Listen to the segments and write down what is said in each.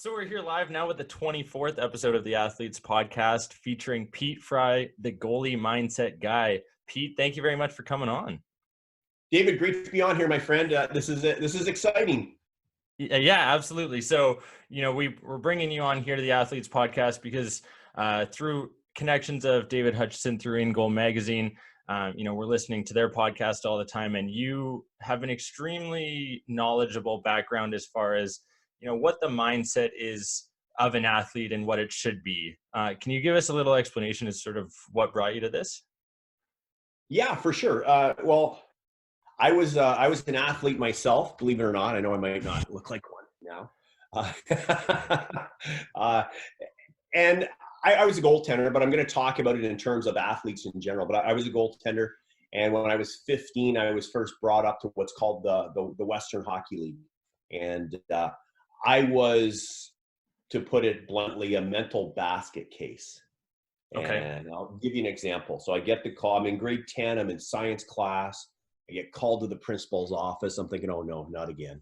So we're here live now with the 24th episode of the Athletes Podcast featuring Pete Fry, the goalie mindset guy. Pete, thank you very much for coming on. David, great to be on here, my friend. This is exciting. Yeah, absolutely. So, we're bringing you on here to the Athletes Podcast because through connections of David Hutchison through In Goal Magazine, we're listening to their podcast all the time, and you have an extremely knowledgeable background as far as what the mindset is of an athlete and what it should be. Can you give us a little explanation as sort of what brought you to this? Yeah, for sure. Well, I was an athlete myself, believe it or not. I know I might not look like one now. And I was a goaltender, but I'm going to talk about it in terms of athletes in general. But I was a goaltender, and when I was 15, I was first brought up to what's called the Western Hockey League, and I was, to put it bluntly, a mental basket case. Okay. And I'll give you an example. So I get the call. I'm in grade 10. I'm in science class. I get called to the principal's office. I'm thinking, oh, no, not again.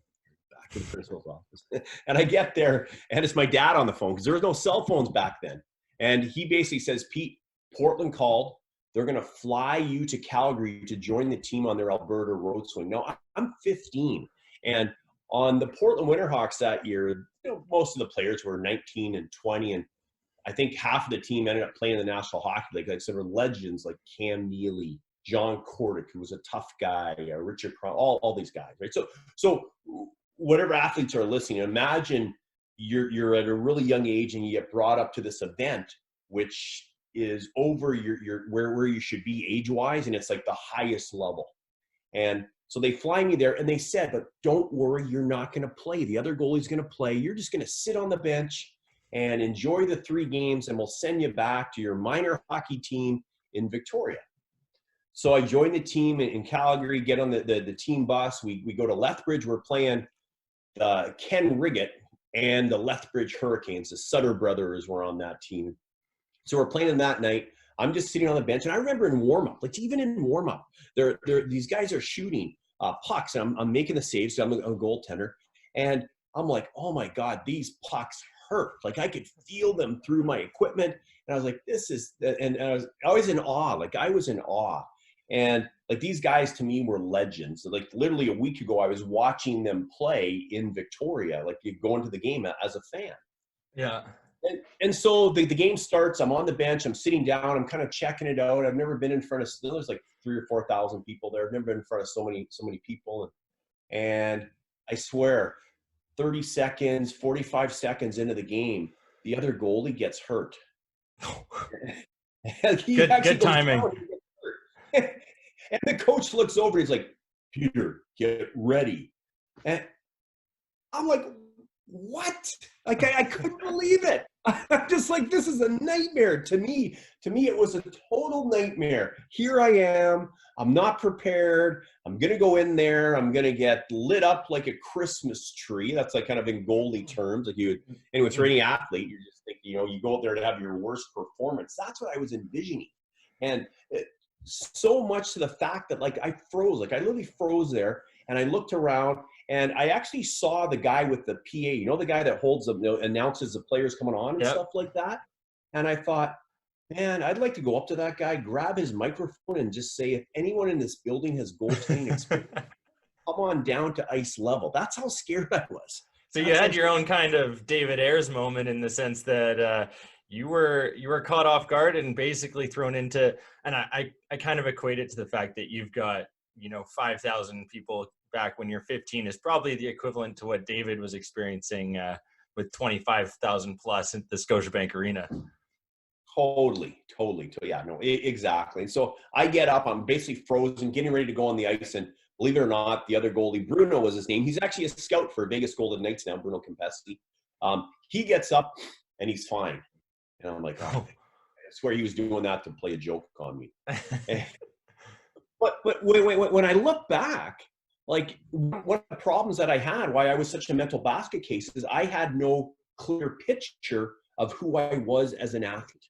Back to the principal's office. And I get there, and it's my dad on the phone because there was no cell phones back then. And he basically says, Pete, Portland called. They're going to fly you to Calgary to join the team on their Alberta road swing. Now, I'm 15. And on the Portland Winterhawks that year, most of the players were 19 and 20, and I think half of the team ended up playing in the National Hockey League. Like some legends like Cam Neely, John Cordick, who was a tough guy, Richard Cron, all these guys, right? So whatever athletes are listening, imagine you're at a really young age and you get brought up to this event, which is over your where you should be age-wise, and it's like the highest level. And so they fly me there, and they said, but don't worry, you're not going to play. The other goalie's going to play. You're just going to sit on the bench and enjoy the 3 games, and we'll send you back to your minor hockey team in Victoria. So I joined the team in Calgary, get on the team bus. We go to Lethbridge. We're playing Ken Riggett and the Lethbridge Hurricanes. The Sutter brothers were on that team. So we're playing that night. I'm just sitting on the bench, and I remember in warm-up, like even in warm-up, these guys are shooting pucks, and I'm making the saves. So I'm a goaltender, and I'm like, oh my God, these pucks hurt. Like I could feel them through my equipment, and I was like, this is, and I was in awe. Like I was in awe, and like these guys to me were legends. So, like literally a week ago, I was watching them play in Victoria. Like you go into the game as a fan. Yeah. And so the game starts. I'm on the bench. I'm sitting down. I'm kind of checking it out. I've never been in front of, there's like 3,000 or 4,000 people there. I've never been in front of so many people. And I swear, 30 seconds, 45 seconds into the game, the other goalie gets hurt. Good timing. And the coach looks over. He's like, Peter, get ready. And I'm like, what? Like I couldn't believe it. I'm just like, this is a nightmare to me. To me, it was a total nightmare. Here I am. I'm not prepared. I'm going to go in there. I'm going to get lit up like a Christmas tree. That's like kind of in goalie terms. Like anyway, for any athlete, you're just thinking, you go out there to have your worst performance. That's what I was envisioning. And so much to the fact that like I froze. Like I literally froze there, and I looked around. And I actually saw the guy with the PA, the guy that holds announces the players coming on and stuff like that. And I thought, man, I'd like to go up to that guy, grab his microphone, and just say, if anyone in this building has goaltending experience, come on down to ice level. That's how scared I was. So you had your own kind of David Ayres moment in the sense that you were caught off guard and basically thrown into, and I kind of equate it to the fact that you've got 5,000 people back when you're 15 is probably the equivalent to what David was experiencing with 25,000 plus at the Scotiabank Arena. Totally. Yeah, no, exactly. And so I get up, I'm basically frozen, getting ready to go on the ice. And believe it or not, the other goalie, Bruno was his name. He's actually a scout for Vegas Golden Knights now, Bruno Campesi. He gets up and he's fine. And I'm like, oh, I swear he was doing that to play a joke on me. But when I look back, like one of the problems that I had, why I was such a mental basket case, is I had no clear picture of who I was as an athlete.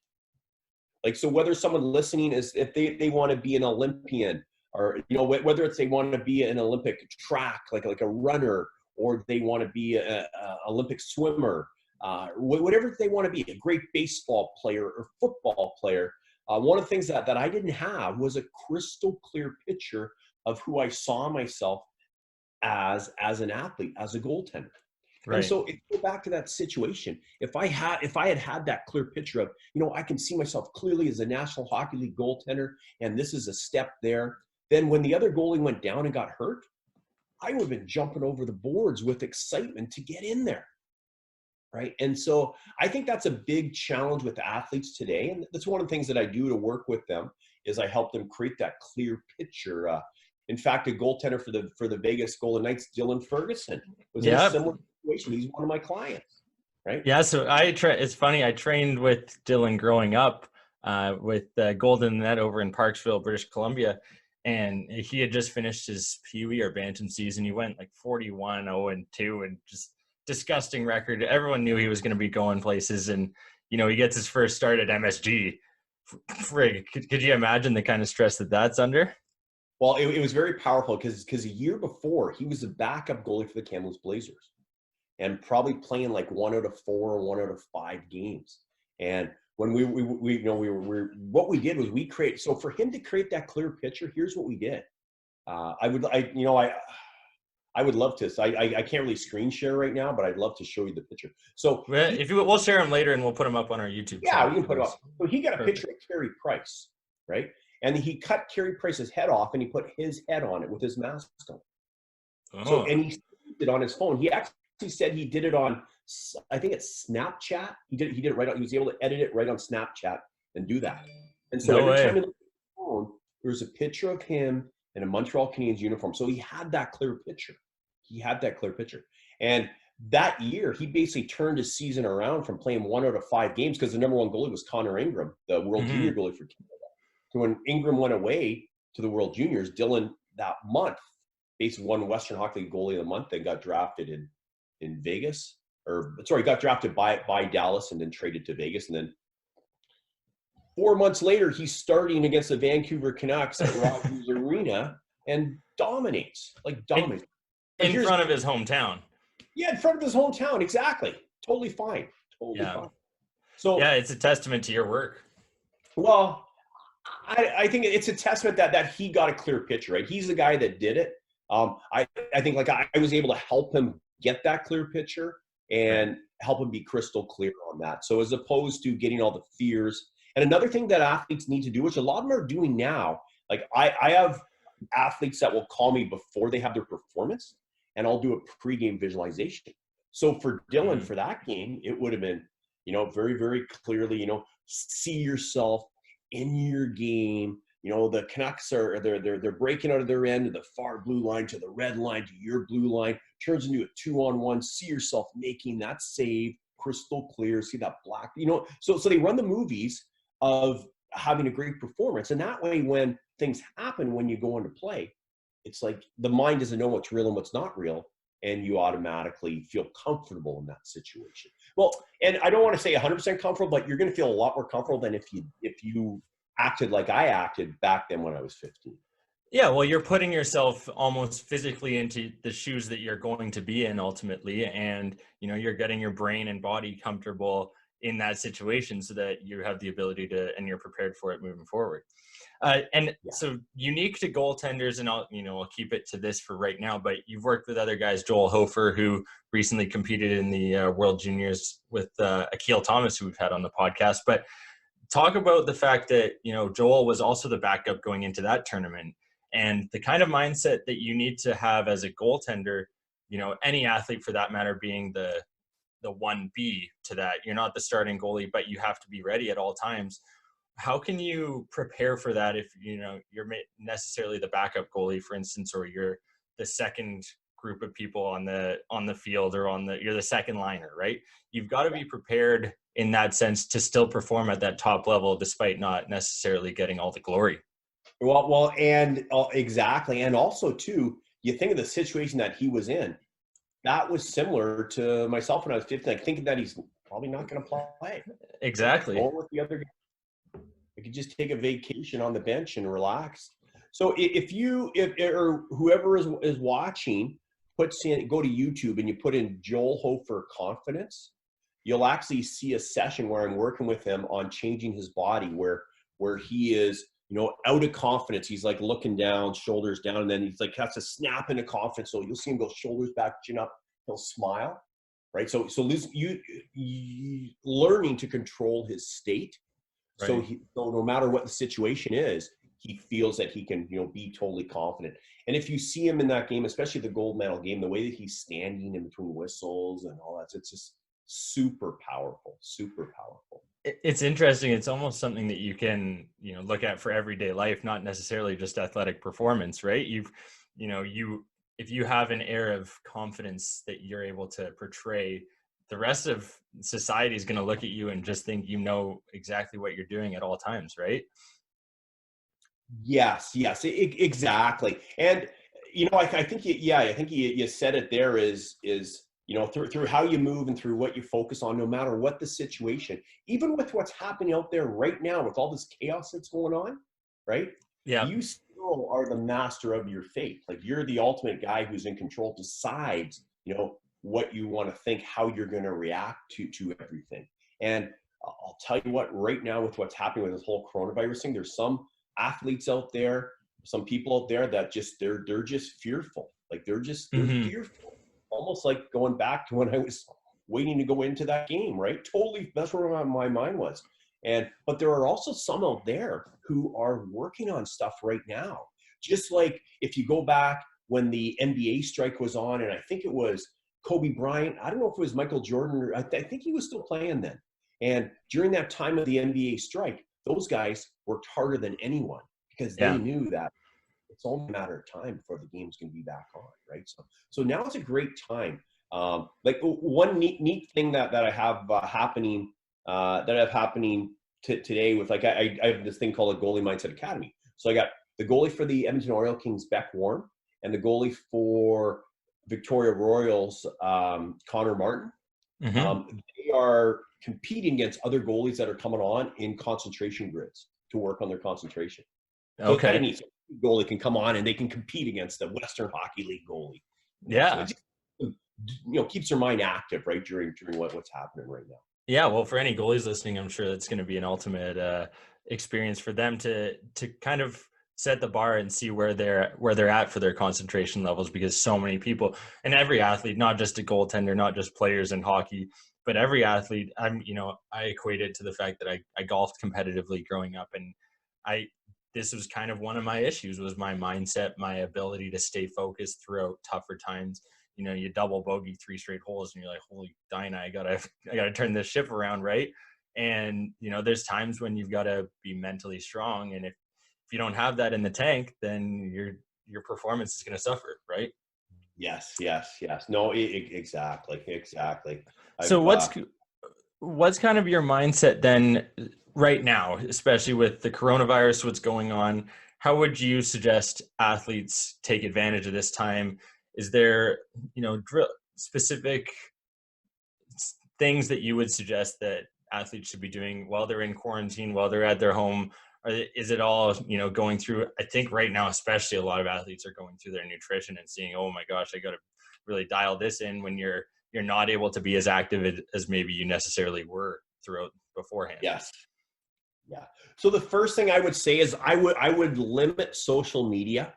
Like, so whether someone listening is, if they want to be an Olympian, or, whether it's they want to be an Olympic track, like a runner, or they want to be a Olympic swimmer, whatever they want to be, a great baseball player or football player. One of the things that I didn't have was a crystal clear picture of who I saw myself as an athlete, as a goaltender. Right. And so if you go back to that situation, if I had that clear picture of, I can see myself clearly as a National Hockey League goaltender, and this is a step there, then when the other goalie went down and got hurt, I would have been jumping over the boards with excitement to get in there. Right. And so I think that's a big challenge with athletes today. And that's one of the things that I do to work with them is I help them create that clear picture. In fact, a goaltender for the Vegas Golden Knights, Dylan Ferguson, was in a similar situation. He's one of my clients. Right. Yeah. So it's funny. I trained with Dylan growing up with Golden Net over in Parksville, British Columbia. And he had just finished his Pee Wee or Bantam season. He went like 41-0-2 and just disgusting record. Everyone knew he was going to be going places, and he gets his first start at MSG. Frig, could you imagine the kind of stress that's under? Well, it was very powerful because a year before he was a backup goalie for the Kamloops Blazers, and probably playing like 1 out of 4 or 1 out of 5 games. And when we what we did was we create. So for him to create that clear picture, here's what we did. I would love to. So I can't really screen share right now, but I'd love to show you the picture. So we'll share them later, and we'll put them up on our YouTube channel. Yeah, we can put them up. So he got a picture of Carey Price, right? And he cut Carey Price's head off, and he put his head on it with his mask on. Oh. So, and he saved it on his phone. He actually said he did it on, I think it's Snapchat. He did it right on. He was able to edit it right on Snapchat and do that. And so every time he looked at his phone, there was a picture of him in a Montreal Canadiens uniform. So he had that clear picture. And that year, he basically turned his season around from playing 1 out of 5 games because the number 1 goalie was Connor Ingram, the World Junior goalie for Canada. So when Ingram went away to the World Juniors, Dylan that month basically won Western Hockey League Goalie of the Month and got drafted in Vegas. Got drafted by Dallas and then traded to Vegas. And then 4 months later, he's starting against the Vancouver Canucks at Rogers Arena and dominates. In front of his hometown. Yeah, in front of his hometown. Exactly. Totally fine. Fine. So yeah, it's a testament to your work. Well, I think it's a testament that he got a clear picture, right? He's the guy that did it. I think I was able to help him get that clear picture and help him be crystal clear on that. So as opposed to getting all the fears. And another thing that athletes need to do, which a lot of them are doing now, like I have athletes that will call me before they have their performance, and I'll do a pregame visualization. So for Dylan, for that game, it would have been, very, very clearly, see yourself in your game. The Canucks they're breaking out of their end of the far blue line to the red line to your blue line, turns into a 2-on-1. See yourself making that save, crystal clear. See that black, So they run the movies of having a great performance, and that way, when things happen when you go into play, it's like the mind doesn't know what's real and what's not real, and you automatically feel comfortable in that situation. Well, and I don't want to say 100% comfortable, but you're going to feel a lot more comfortable than if you acted like I acted back then when I was 15. Yeah, well, you're putting yourself almost physically into the shoes that you're going to be in ultimately, and you're getting your brain and body comfortable in that situation so that you have the ability to, and you're prepared for it moving forward. So unique to goaltenders, and I'll keep it to this for right now, but you've worked with other guys, Joel Hofer, who recently competed in the World Juniors with Akil Thomas, who we've had on the podcast. But talk about the fact that, Joel was also the backup going into that tournament, and the kind of mindset that you need to have as a goaltender, any athlete for that matter, being the 1B to that. You're not the starting goalie, but you have to be ready at all times. How can you prepare for that if you're necessarily the backup goalie, for instance, or you're the second group of people on the field, or you're the second liner, right? You've got to be prepared in that sense to still perform at that top level despite not necessarily getting all the glory. Well, and exactly, and also too, you think of the situation that he was in. That was similar to myself when I was 15, like thinking that he's probably not going to play. Exactly. Or with the other guy. I could just take a vacation on the bench and relax. So if whoever is watching, go to YouTube and you put in Joel Hofer confidence, you'll actually see a session where I'm working with him on changing his body, where he is, out of confidence. He's like looking down, shoulders down, and then he's like has to snap into confidence. So you'll see him go shoulders back, chin up. He'll smile, right? So you learning to control his state. Right. So no matter what the situation is, he feels that he can, be totally confident. And if you see him in that game, especially the gold medal game, the way that he's standing in between whistles and all that, it's just super powerful, super powerful. It's interesting. It's almost something that you can, look at for everyday life, not necessarily just athletic performance, right? If you have an air of confidence that you're able to portray, the rest of society is going to look at you and just think exactly what you're doing at all times, right? Yes, exactly. And I think you said it there is through how you move and through what you focus on, no matter what the situation, even with what's happening out there right now with all this chaos that's going on, right? Yeah. You still are the master of your fate. Like, you're the ultimate guy who's in control, decides, what you want to think, how you're going to react to everything. And I'll tell you what, right now with what's happening with this whole coronavirus thing, there's some athletes out there, some people out there that they're just fearful. Like, they're fearful. Almost like going back to when I was waiting to go into that game, right? Totally, that's where my mind was. But there are also some out there who are working on stuff right now. Just like if you go back when the NBA strike was on, and I think it was Kobe Bryant, I don't know if it was Michael Jordan, or I think he was still playing then. And during that time of the NBA strike, those guys worked harder than anyone because they knew that it's only a matter of time before the game's going to be back on, right? So now it's a great time. Like, one neat thing that I have happening today with, like, I have this thing called a Goalie Mindset Academy. So I got the goalie for the Edmonton Oil Kings, Beck Warm, and the goalie for Victoria Royals, Connor Martin. Mm-hmm. They are competing against other goalies that are coming on in concentration grids to work on their concentration. So it's kind of neat. Goalie can come on and they can compete against the Western Hockey League goalie. Yeah. So it just, keeps their mind active, right, during what's happening right now. Yeah, well, for any goalies listening, I'm sure that's going to be an ultimate experience for them to kind of set the bar and see where they're at for their concentration levels, because so many people, and every athlete, not just a goaltender, not just players in hockey, but every athlete, I equate it to the fact that I golfed competitively growing up, and this was kind of one of my issues, was my mindset, my ability to stay focused throughout tougher times. You double bogey 3 straight holes and you're like, holy Dinah, I gotta turn this ship around, right? And there's times when you've got to be mentally strong, and if you don't have that in the tank, then your performance is going to suffer, right? Yes. No, exactly. So what's kind of your mindset then right now, especially with the coronavirus, what's going on? How would you suggest athletes take advantage of this time? Is there, specific things that you would suggest that athletes should be doing while they're in quarantine, while they're at their home? Or is it all, going through, I think right now, especially a lot of athletes are going through their nutrition and seeing, oh my gosh, I got to really dial this in when you're not able to be as active as maybe you necessarily were throughout beforehand. Yes. Yeah. So the first thing I would say is I would limit social media,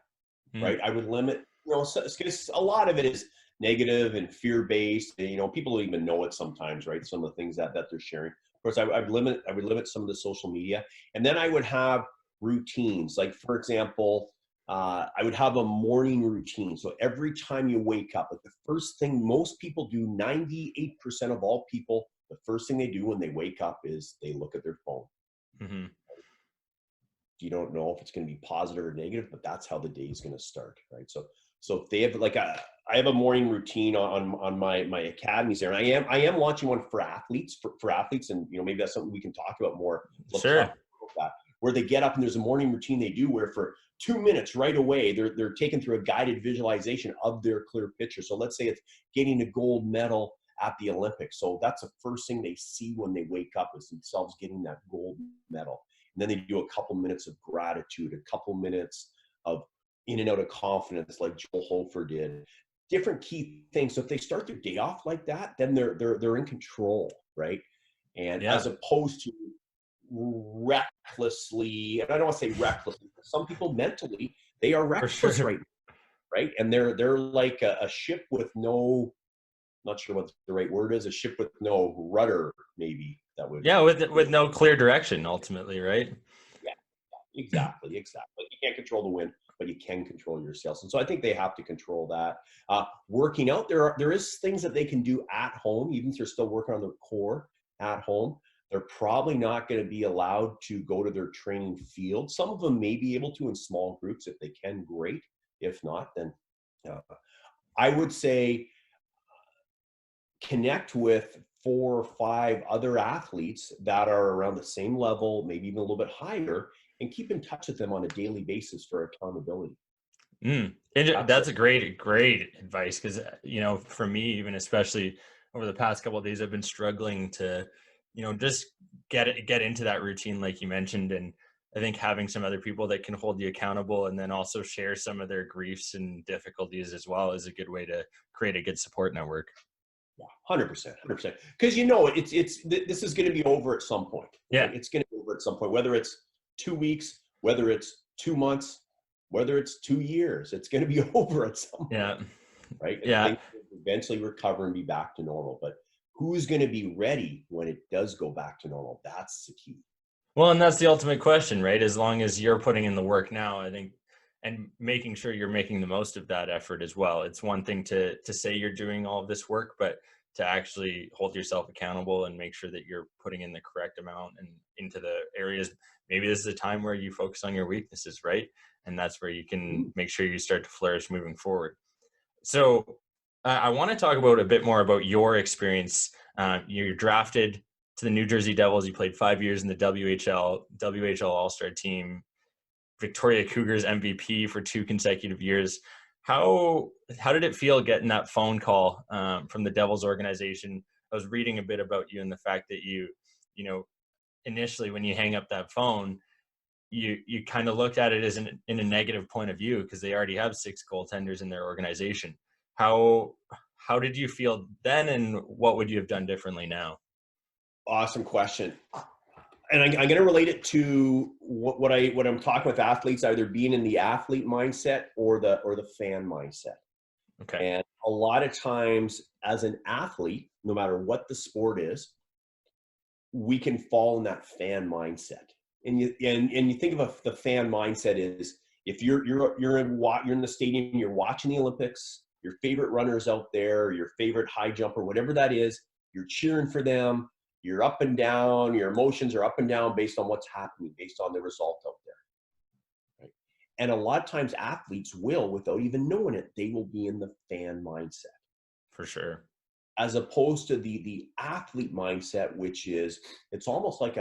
right? I would limit, because a lot of it is negative and fear-based. And, people don't even know it sometimes, right? Some of the things that they're sharing. Of course, I would limit some of the social media, and then I would have routines. Like, for example, I would have a morning routine. So every time you wake up, like, the first thing most people do, 98% of all people, the first thing they do when they wake up is they look at their phone. Mm-hmm. You don't know if it's going to be positive or negative, but that's how the day is going to start, right? So if they have I have a morning routine on my academies there, and I am launching one for athletes, for athletes, and maybe that's something we can talk about more. Sure. Where they get up and there's a morning routine they do where for 2 minutes right away they're taken through a guided visualization of their clear picture. So let's say it's getting a gold medal at the Olympics. So that's the first thing they see when they wake up, is themselves getting that gold medal. And then they do a couple minutes of gratitude, a couple minutes of in and out of confidence, like Joel Hofer did. Different key things. So if they start their day off like that, then they're in control, right? And Yeah, as opposed to recklessly, and I don't want to say recklessly, some people mentally, they are for reckless sure. right now, right? And they're like a ship with no, not sure what the right word is, a ship with no rudder, maybe that would, Yeah, with no clear direction ultimately, right? yeah, exactly. You can't control the wind, but you can control your sails. And so I think they have to control that. Working out, there is things that they can do at home, even if they're still working on their core at home. They're probably not going to be allowed to go to their training field. Some of them may be able to in small groups. If they can, great. If not, then I would say connect with 4 or 5 other athletes that are around the same level, maybe even a little bit higher, and keep in touch with them on a daily basis for accountability. And that's a great advice, because for me, even especially over the past couple of days, I've been struggling to just get into that routine like you mentioned. And I think having some other people that can hold you accountable and then also share some of their griefs and difficulties as well is a good way to create a good support network. Yeah, 100%. Because this is going to be over at some point. Yeah. Right? It's going to be over at some point, whether it's 2 weeks, whether it's 2 months, whether it's 2 years, it's going to be over at some point. Yeah. Right? And Yeah. things will eventually recover and be back to normal. But who's going to be ready when it does go back to normal? That's the key. Well, and that's the ultimate question, right? As long as you're putting in the work now, I think, and making sure you're making the most of that effort as well. It's one thing to say you're doing all of this work, but to actually hold yourself accountable and make sure that you're putting in the correct amount and into the areas. Maybe this is a time where you focus on your weaknesses, right? And that's where you can make sure you start to flourish moving forward. So I want to talk about a bit more about your experience. You're drafted to the New Jersey Devils. You played 5 years in the WHL All Star Team, Victoria Cougars MVP for 2 consecutive years. How did it feel getting that phone call from the Devils organization? I was reading a bit about you and the fact that you initially when you hang up that phone, you kind of looked at it as in a negative point of view because they already have 6 goaltenders in their organization. How did you feel then, and what would you have done differently now? Awesome question. And I'm going to relate it to what I'm talking with athletes, either being in the athlete mindset or the fan mindset. Okay. And a lot of times as an athlete, no matter what the sport is, we can fall in that fan mindset. And you think of the fan mindset is if you're in the stadium, you're watching the Olympics, your favorite runner's out there, your favorite high jumper, whatever that is, you're cheering for them. You're up and down, your emotions are up and down based on what's happening, based on the result out there. Right? And a lot of times athletes will, without even knowing it, they will be in the fan mindset. For sure. As opposed to the athlete mindset, which is, it's almost like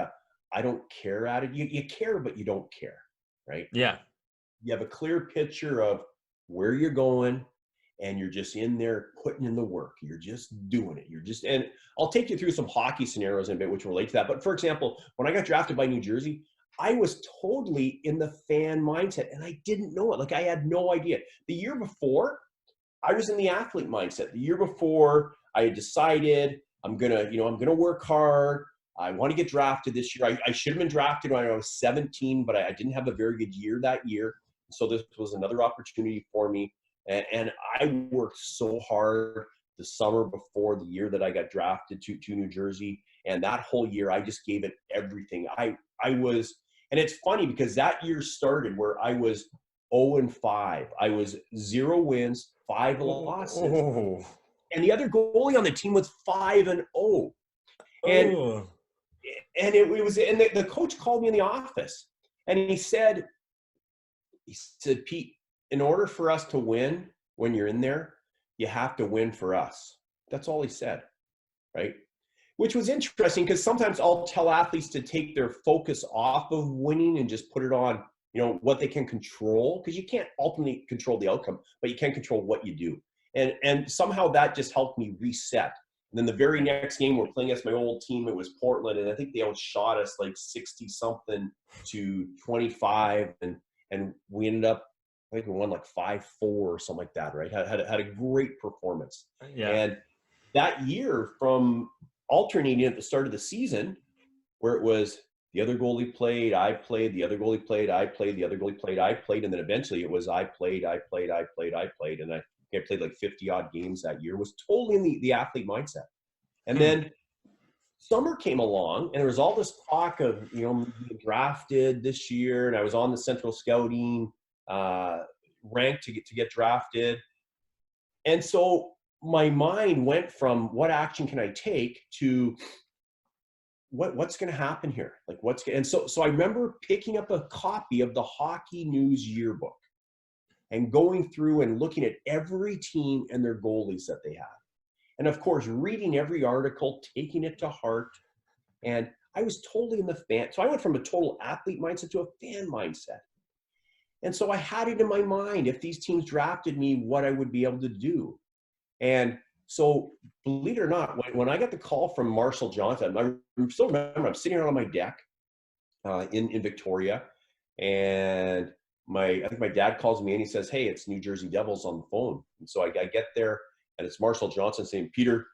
I don't care attitude. You care, but you don't care, right? Yeah. You have a clear picture of where you're going, and you're just in there putting in the work. You're just doing it. And I'll take you through some hockey scenarios in a bit, which relate to that. But for example, when I got drafted by New Jersey, I was totally in the fan mindset and I didn't know it. Like I had no idea. The year before, I was in the athlete mindset. The year before, I had decided I'm gonna work hard. I want to get drafted this year. I should have been drafted when I was 17, but I didn't have a very good year that year. So this was another opportunity for me. And I worked so hard the summer before the year that I got drafted to New Jersey. And that whole year, I just gave it everything. I was, and it's funny because that year started where I was 0-5. I was 0 wins, 5 losses. Oh. And the other goalie on the team was 5-0. And it was, and the coach called me in the office and he said, Pete, in order for us to win when you're in there, you have to win for us. That's all he said, right? Which was interesting because sometimes I'll tell athletes to take their focus off of winning and just put it on, what they can control, because you can't ultimately control the outcome, but you can control what you do. And somehow that just helped me reset. And then the very next game, we're playing against my old team. It was Portland, and I think they outshot us like 60-something to 25, and we ended up, I think we won like 5-4 or something like that, right? Had a great performance. Yeah. And that year, from alternating at the start of the season where it was the other goalie played, I played, the other goalie played, I played, the other goalie played, I played, and then eventually it was I played, and I played like 50 odd games that year. It was totally in the athlete mindset. And then summer came along, and there was all this talk of, being drafted this year, and I was on the central scouting rank to get drafted. And so my mind went from what action can I take to what's going to happen here? Like so I remember picking up a copy of the Hockey News Yearbook and going through and looking at every team and their goalies that they had. And of course, reading every article, taking it to heart. And I was totally in the fan. So I went from a total athlete mindset to a fan mindset. And so I had it in my mind, if these teams drafted me, what I would be able to do. And so, believe it or not, when I got the call from Mike Johnston, I still remember I'm sitting on my deck in Victoria, and I think my dad calls me and he says, "Hey, it's New Jersey Devils on the phone." And so I get there, and it's Mike Johnston saying, "Peter,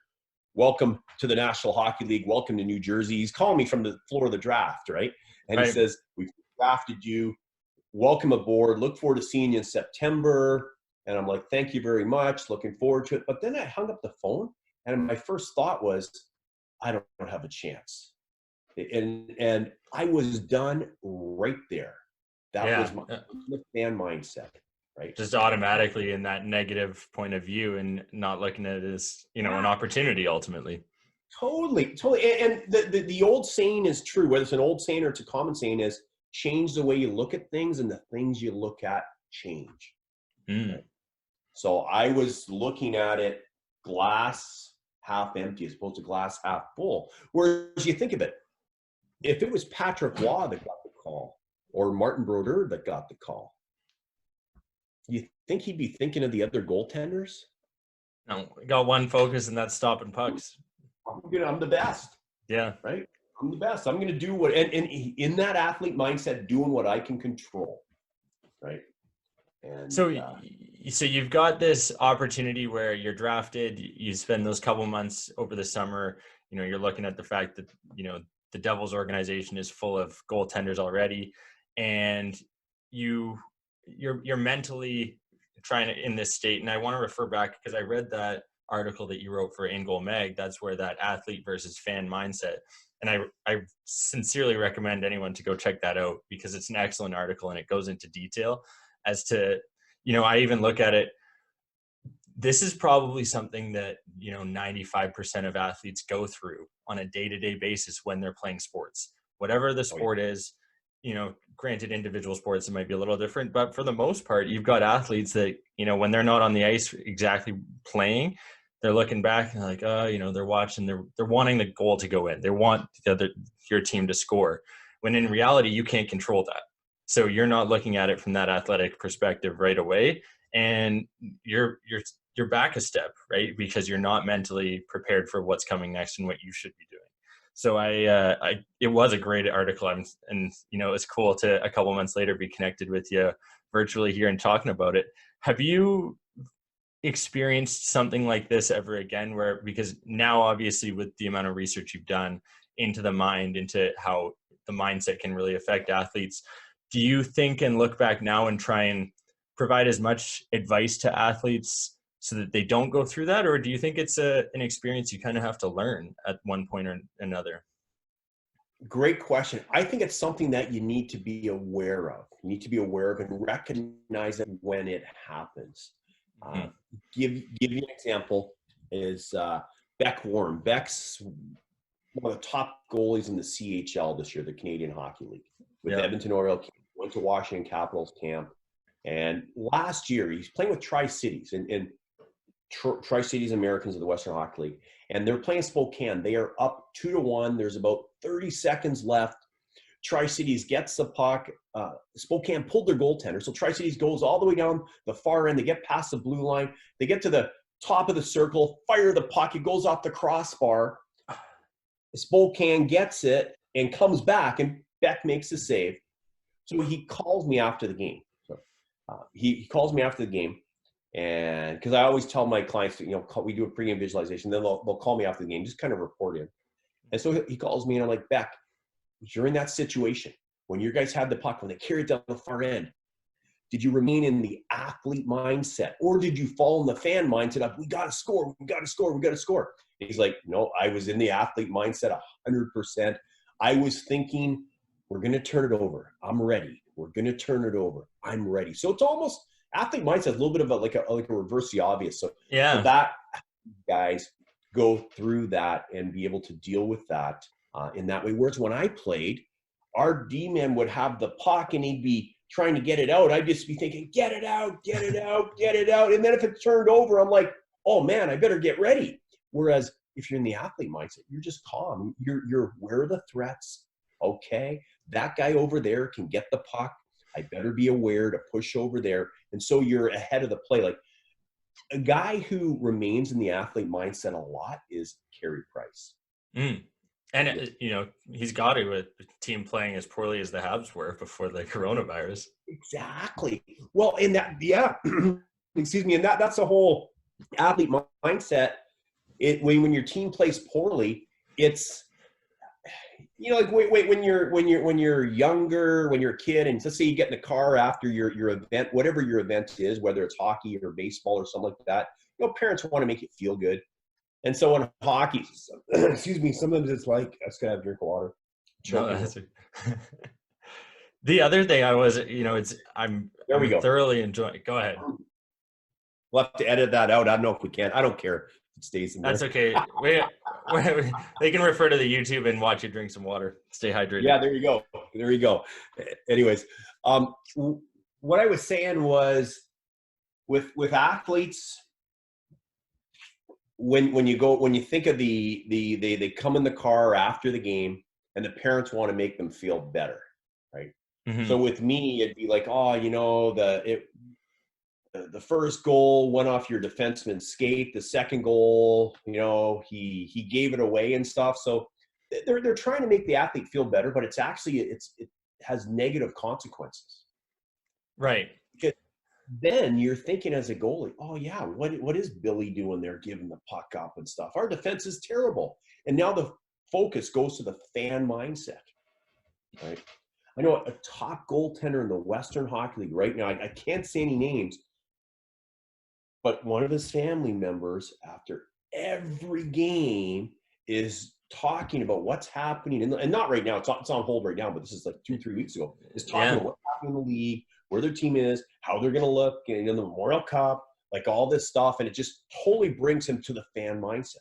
welcome to the National Hockey League. Welcome to New Jersey." He's calling me from the floor of the draft, right? And He says, "We've drafted you. Welcome aboard. Look forward to seeing you in September." And I'm like, "Thank you very much. Looking forward to it." But then I hung up the phone, and my first thought was, I don't have a chance. And I was done right there. That was my fan mindset, right? Just automatically in that negative point of view and not looking at it as, an opportunity ultimately. Totally. And the old saying is true, whether it's an old saying or it's a common saying, is change the way you look at things, and the things you look at change. Right? So I was looking at it glass half empty as opposed to glass half full. Whereas you think of it, if it was Patrick Waugh that got the call or Martin Brodeur that got the call, you think he'd be thinking of the other goaltenders? No, we got one focus, and that's stopping pucks. I'm the best. Yeah. Right? I'm the best. I'm going to do what, and in that athlete mindset, doing what I can control. Right? And so you've got this opportunity where you're drafted, you spend those couple months over the summer, you're looking at the fact that, the Devils organization is full of goaltenders already, and you're mentally trying to in this state. And I want to refer back because I read that article that you wrote for In Goal Mag. That's where that athlete versus fan mindset. And I sincerely recommend anyone to go check that out, because it's an excellent article and it goes into detail as to, I even look at it. This is probably something that, 95% of athletes go through on a day-to-day basis when they're playing sports, whatever the sport is. Granted, individual sports, it might be a little different, but for the most part, you've got athletes that, when they're not on the ice exactly playing, they're looking back and they're like, they're watching, they're wanting the goal to go in. They want your team to score, when in reality, you can't control that. So you're not looking at it from that athletic perspective right away. And you're back a step, right? Because you're not mentally prepared for what's coming next and what you should be doing. So it was a great article. It's cool to a couple months later be connected with you virtually here and talking about it. Have you experienced something like this ever again, because now obviously with the amount of research you've done into the mind, into how the mindset can really affect athletes, do you think and look back now and try and provide as much advice to athletes so that they don't go through that? Or do you think it's an experience you kind of have to learn at one point or another? Great question. I think it's something that you need to be aware of. You need to be aware of and recognize it when it happens. Give you an example is Beck Warren. Beck's one of the top goalies in the CHL this year, the Canadian Hockey League, with Edmonton Oilers. Went to Washington Capitals camp. And last year, he's playing with Tri-Cities, and Tri-Cities Americans of the Western Hockey League. And they're playing Spokane. They are up 2-1. There's about 30 seconds left. Tri-Cities gets the puck. Spokane pulled their goaltender. So Tri-Cities goes all the way down the far end. They get past the blue line. They get to the top of the circle, fire the puck. It goes off the crossbar. Spokane gets it and comes back, and Beck makes the save. So he calls me after the game. He calls me after the game, and because I always tell my clients to, we do a pregame visualization, then they'll call me after the game, just kind of report in. And so he calls me and I'm like, Beck, during that situation, when your guys had the puck, when they carried it down the far end, did you remain in the athlete mindset, or did you fall in the fan mindset of, we got to score, we got to score, we got to score? And he's like, no, I was in the athlete mindset 100%. I was thinking, we're going to turn it over. I'm ready. We're going to turn it over. I'm ready. So it's almost athlete mindset, a little bit of like a reverse the obvious. So that guys go through that and be able to deal with that in that way. Whereas when I played, our D-man would have the puck and he'd be trying to get it out. I'd just be thinking, get it out, get it out, get it out. And then if it turned over, I'm like, oh man, I better get ready. Whereas if you're in the athlete mindset, you're just calm. You're aware of the threats. Okay, that guy over there can get the puck. I better be aware to push over there. And so you're ahead of the play. Like a guy who remains in the athlete mindset a lot is Carey Price. And, you know, he's got to with the team playing as poorly as the Habs were before the coronavirus. Exactly. Well, in that, yeah, excuse me. And that's the whole athlete mindset. When your team plays poorly, it's, you know, like when you're younger, when you're a kid, and let's say you get in the car after your event, whatever your event is, whether it's hockey or baseball or something like that, you know, parents want to make you feel good. And so in hockey, excuse me, sometimes it's like, I just gotta have a drink of water. No, the other thing I'm thoroughly enjoying. Go ahead. We'll have to edit that out. I don't know if we can. I don't care. It stays in there. That's okay. They can refer to the YouTube and watch you drink some water. Stay hydrated. Yeah, there you go. There you go. Anyways, what I was saying was with athletes, when you think of they come in the car after the game and the parents want to make them feel better, right? Mm-hmm. So with me, it'd be like, oh, you know, the first goal went off your defenseman's skate. The second goal, you know, he gave it away and stuff. So they're trying to make the athlete feel better, but it's actually it has negative consequences, right? Because then you're thinking as a goalie, oh yeah, what is Billy doing there, giving the puck up and stuff? Our defense is terrible, and now the focus goes to the fan mindset, right? I know a top goaltender in the Western Hockey League right now. I can't say any names. But one of his family members, after every game, is talking about what's happening. And not right now. It's on hold right now, but this is like 2-3 weeks ago. Is talking about what's happening in the league, where their team is, how they're going to look, in the Memorial Cup, like all this stuff. And it just totally brings him to the fan mindset.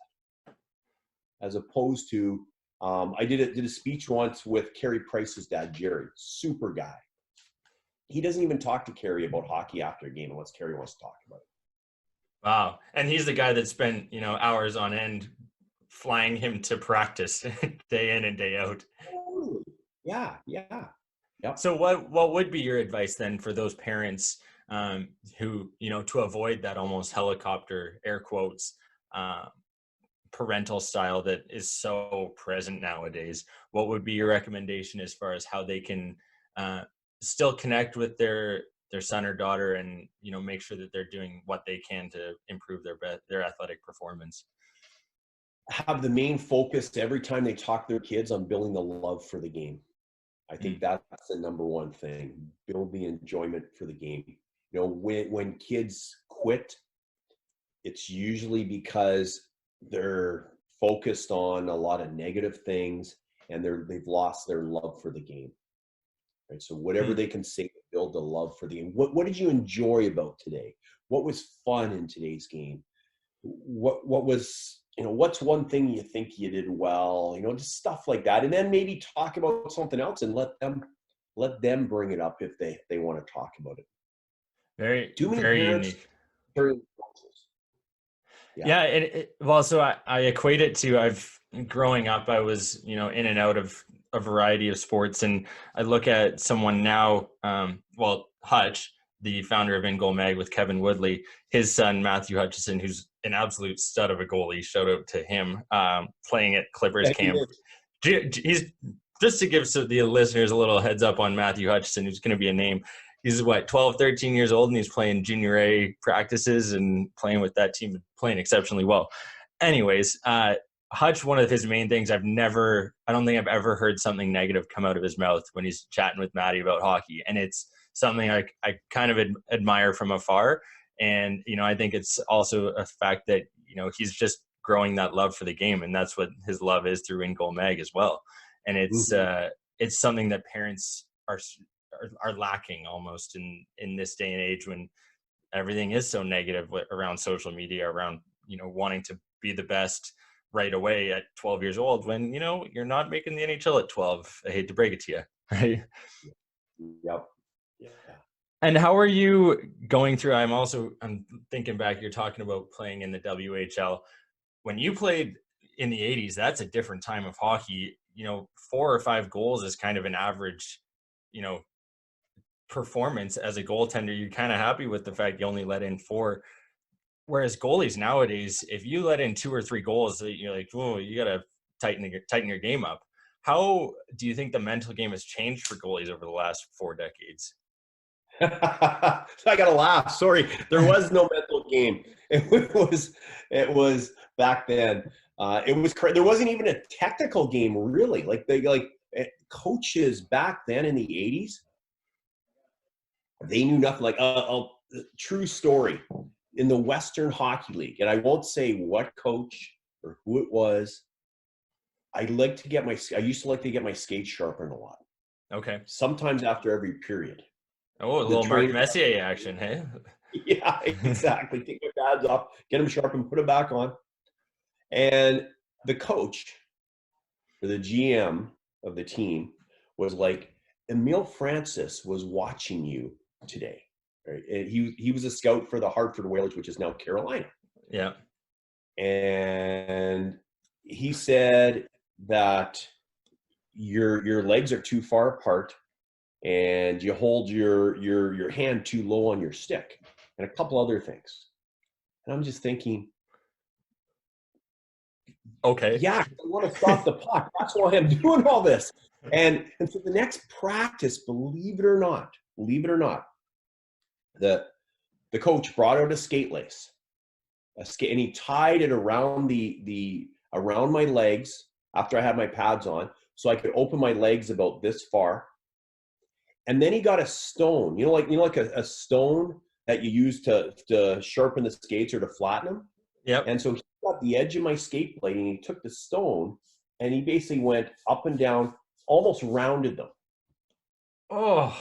As opposed to, I did a speech once with Carey Price's dad, Jerry. Super guy. He doesn't even talk to Carey about hockey after a game unless Carey wants to talk about it. Wow. And he's the guy that spent, you know, hours on end flying him to practice day in and day out. Yeah. Yep. So what would be your advice then for those parents who, you know, to avoid that almost helicopter, air quotes, parental style that is so present nowadays? What would be your recommendation as far as how they can still connect with their son or daughter and, you know, make sure that they're doing what they can to improve their athletic performance? Have the main focus every time they talk to their kids on building the love for the game. I think that's the number one thing. Build the enjoyment for the game. You know, when kids quit, it's usually because they're focused on a lot of negative things and they've lost their love for the game. Right? So whatever they can say to build the love for the game. What did you enjoy about today? What was fun in today's game? What was, you know, what's one thing you think you did well? You know, just stuff like that. And then maybe talk about something else and let them bring it up if they want to talk about it. Very unique. Yeah. Well, so I equate it to growing up, I was, you know, in and out of a variety of sports, and I look at someone now, Hutch, the founder of In Goal Mag with Kevin Woodley, his son Matthew Hutchison, who's an absolute stud of a goalie. Shout out to him, playing at Clippers camp. He's just to give the listeners a little heads up on Matthew Hutchison, who's going to be a name. He's 12, 13 years old, and he's playing junior A practices and playing with that team, playing exceptionally well. Anyways, Hutch, one of his main things, I don't think I've ever heard something negative come out of his mouth when he's chatting with Maddie about hockey. And it's something I kind of admire from afar. And, I think it's also a fact that, he's just growing that love for the game. And that's what his love is through In Goal Mag as well. And it's something that parents are lacking almost in this day and age when everything is so negative around social media, around, wanting to be the best right away at 12 years old when, you're not making the NHL at 12. I hate to break it to you. Right? Yep. Yeah. And how are you going through? I'm thinking back, you're talking about playing in the WHL. When you played in the 80s, that's a different time of hockey. 4 or 5 goals is kind of an average, performance as a goaltender. You're kind of happy with the fact you only let in 4. Whereas goalies nowadays, if you let in 2 or 3 goals, you're like, oh, you got to tighten your game up. How do you think the mental game has changed for goalies over the last 4 decades? So I got to laugh. Sorry, there was no mental game. It was back then. There wasn't even a technical game really. Coaches back then in the 80s, they knew nothing. True story. In the Western Hockey League, and I won't say what coach or who it was, I used to like to get my skates sharpened a lot. Okay. Sometimes after every period. Oh, a little Mark Messier action, hey? Yeah, exactly. Take my pads off, get them sharpened, put them back on. And the coach, or the GM of the team, was like, Emile Francis was watching you today. Right? And he was a scout for the Hartford Whalers, which is now Carolina. Yeah. And he said that your legs are too far apart and you hold your hand too low on your stick and a couple other things. And I'm just thinking, okay. Yeah, I want to stop the puck. That's why I'm doing all this. And so the next practice, believe it or not, the coach brought out a skate lace, and he tied it around around my legs after I had my pads on, so I could open my legs about this far. And then he got a stone, like a stone that you use to sharpen the skates or to flatten them. Yep. And so he got the edge of my skate blade and he took the stone and he basically went up and down, almost rounded them. Oh.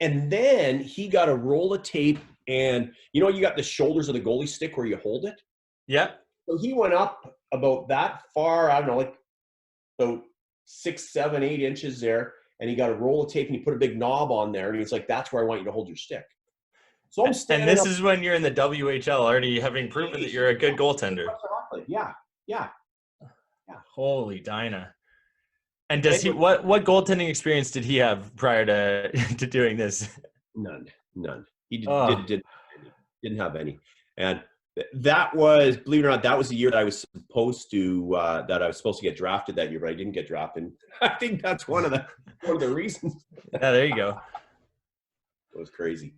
And then he got a roll of tape, and you got the shoulders of the goalie stick where you hold it. Yeah. So he went up about that far, I don't know, like about 6, 7, 8 inches there, and he got a roll of tape and he put a big knob on there, and he's like, "That's where I want you to hold your stick." So I'm standing. And this is when you're in the WHL, already having proven that you're a good goaltender. Yeah. Holy Dinah. And does he? What goaltending experience did he have prior to doing this? None. He didn't have any. And that was, believe it or not, that was the year that I was supposed to get drafted that year, but I didn't get drafted. I think that's one of the reasons. Yeah, there you go. It was crazy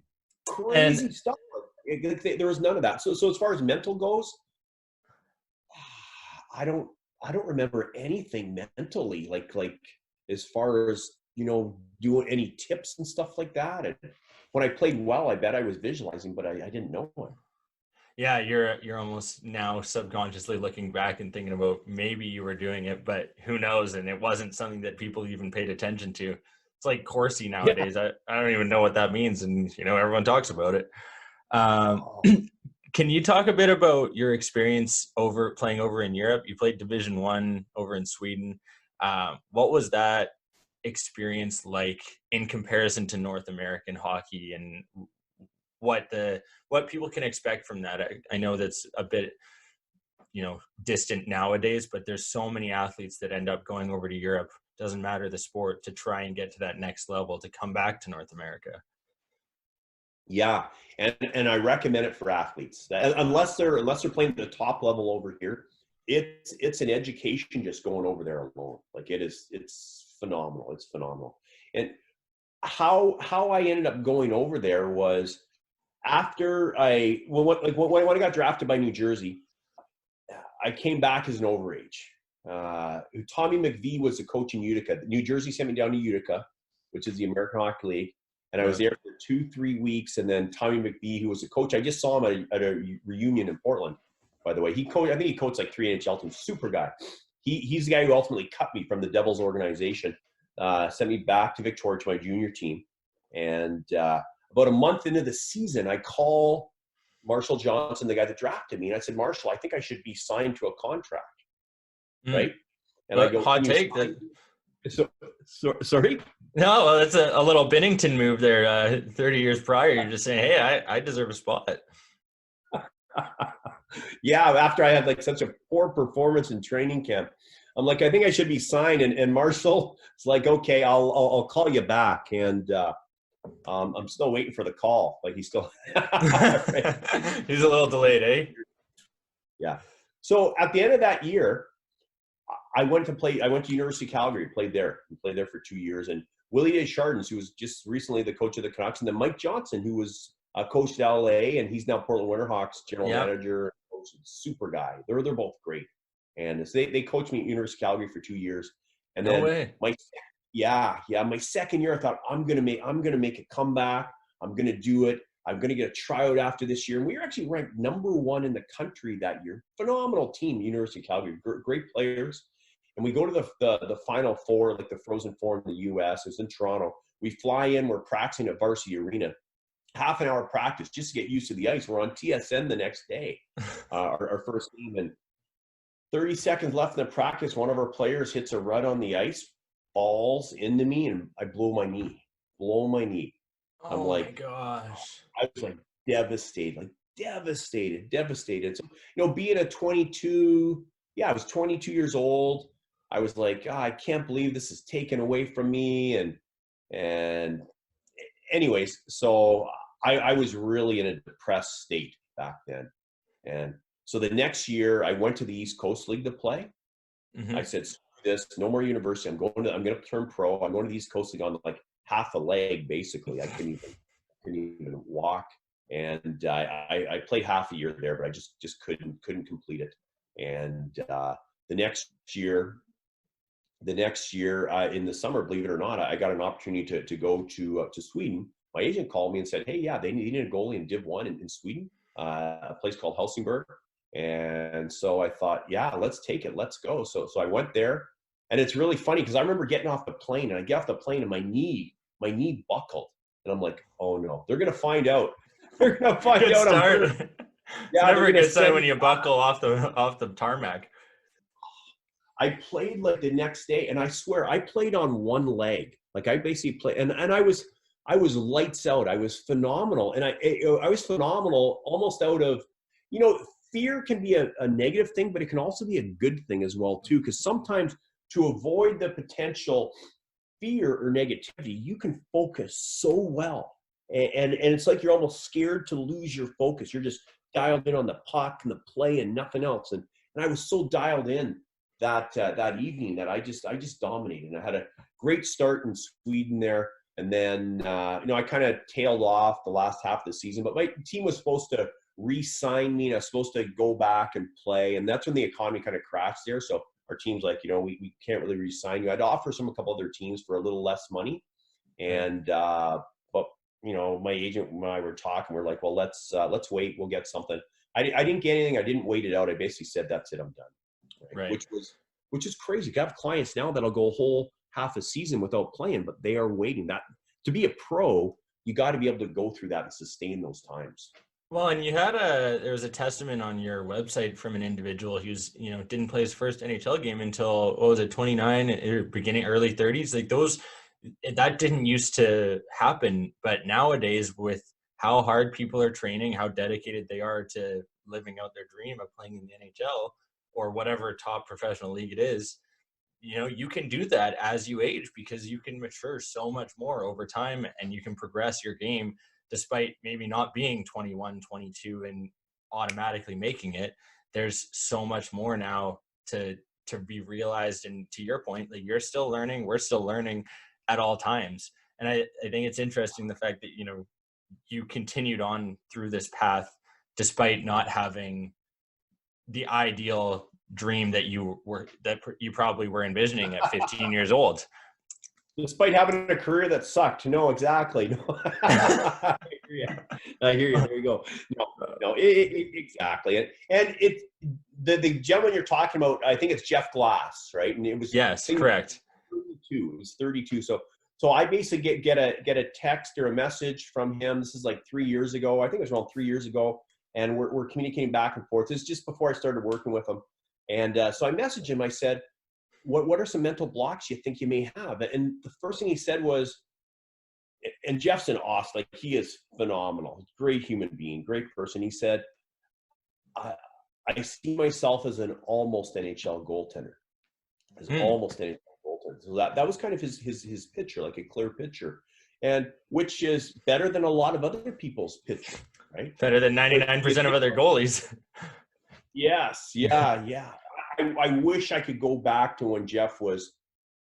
stuff. There was none of that. So as far as mental goes, I don't remember anything mentally, like as far as, doing any tips and stuff like that. And when I played well, I bet I was visualizing, but I didn't know it. Yeah, you're almost now subconsciously looking back and thinking about maybe you were doing it, but who knows? And it wasn't something that people even paid attention to. It's like Corsi nowadays. Yeah. I don't even know what that means, and everyone talks about it. Can you talk a bit about your experience playing over in Europe? You played Division I over in Sweden. What was that experience like in comparison to North American hockey, and what people can expect from that? I know that's a bit, distant nowadays, but there's so many athletes that end up going over to Europe, doesn't matter the sport, to try and get to that next level, to come back to North America. Yeah. And I recommend it for athletes unless they're playing at the top level over here. It's an education just going over there alone. Like it's phenomenal. It's phenomenal. And how I ended up going over there was after when I got drafted by New Jersey, I came back as an overage. Tommy McVie was the coach in Utica. New Jersey sent me down to Utica, which is the American Hockey League. And I was there for 2-3 weeks. And then Tommy McVie, who was the coach, I just saw him at a reunion in Portland, by the way. I think he coached like 3 NHL teams. Super guy. He's the guy who ultimately cut me from the Devils organization, sent me back to Victoria to my junior team. And about a month into the season, I call Marshall Johnson, the guy that drafted me. And I said, Marshall, I think I should be signed to a contract. Right? And but I go, hot take. Sorry? No, well, that's a little Binnington move there. 30 years prior, you're just saying, hey, I deserve a spot. Yeah, after I had like such a poor performance in training camp, I'm like, I think I should be signed. And Marshall is like, okay, I'll call you back. And I'm still waiting for the call. Like he's still he's a little delayed, eh? Yeah. So at the end of that year, I went to University of Calgary, played there for 2 years. And Willie Desjardins, who was just recently the coach of the Canucks, and then Mike Johnston, who was coached at LA, and he's now Portland Winterhawks general manager, coach, super guy. They're both great. And so they coached me at University of Calgary for 2 years. And then my second year, I thought I'm gonna make a comeback. I'm gonna do it. I'm gonna get a tryout after this year. And we were actually ranked #1 in the country that year. Phenomenal team, University of Calgary, great players. And we go to the Final Four, like the Frozen Four in the U.S. It's in Toronto. We fly in. We're practicing at Varsity Arena. Half an hour practice just to get used to the ice. We're on TSN the next day, our first game. And 30 seconds left in the practice, one of our players hits a rut on the ice, falls into me, and I blow my knee. I'm like, my gosh. I was like devastated. So, being a 22, I was 22 years old. I was like, I can't believe this is taken away from me. And anyways, so I was really in a depressed state back then. And so the next year I went to the East Coast League to play. Mm-hmm. I said, this, no more university. I'm going to turn pro. I'm going to the East Coast League on like half a leg, basically. I couldn't even walk. And I played half a year there, but I just couldn't complete it. And the next year in the summer, believe it or not, I got an opportunity to go to Sweden. My agent called me and said, hey, they needed a goalie in Div 1 in Sweden, a place called Helsingborg. And so I thought, let's take it. Let's go. So I went there. And it's really funny because I remember getting off the plane, and I get off the plane and my knee buckled. And I'm like, oh no, they're going to find out. They're going to find out. Start. It's never a good sign when you buckle off the tarmac. I played like the next day, and I swear I played on one leg. Like I basically played, and I was lights out. I was phenomenal, and I was phenomenal almost out of, fear can be a negative thing, but it can also be a good thing as well too. Because sometimes to avoid the potential fear or negativity, you can focus so well, and it's like you're almost scared to lose your focus. You're just dialed in on the puck and the play and nothing else. And I was so dialed in that evening that I just dominated. And I had a great start in Sweden there. And then, I kind of tailed off the last half of the season, but my team was supposed to re-sign me and I was supposed to go back and play. And that's when the economy kind of crashed there. So our team's like, we can't really re-sign you. I'd offer a couple other teams for a little less money. And, but my agent and I were talking, we're like, well, let's wait. We'll get something. I didn't get anything. I didn't wait it out. I basically said, that's it. I'm done. Right. Which is crazy. I have clients now that'll go a whole half a season without playing, but they are waiting. That to be a pro, you got to be able to go through that and sustain those times. Well, and there was a testament on your website from an individual who's, didn't play his first NHL game until, 29 or early 30s. Like that didn't used to happen, but nowadays with how hard people are training, how dedicated they are to living out their dream of playing in the NHL or whatever top professional league it is, you can do that as you age because you can mature so much more over time and you can progress your game despite maybe not being 21, 22 and automatically making it. There's so much more now to be realized. And to your point, like you're still learning, we're still learning at all times. And I think it's interesting the fact that, you continued on through this path despite not having the ideal dream that you probably were envisioning at 15 years old. Despite having a career that sucked. No, exactly. No. I hear you. There you go. No, exactly. And the gentleman you're talking about, I think it's Jeff Glass, right? And it was, yes, correct. 32. It was 32. So I basically get a text or a message from him. This is like 3 years ago. I think it was around 3 years ago. And we're communicating back and forth. This is just before I started working with him. And so I messaged him. I said, what are some mental blocks you think you may have? And the first thing he said was, and Jeff's an awesome, like he is phenomenal, great human being, great person. He said, I see myself as an almost NHL goaltender, almost NHL goaltender. So that was kind of his picture, like a clear picture, and which is better than a lot of other people's picture, right? Better than 99% of other goalies. Yes, yeah. I wish I could go back to when Jeff was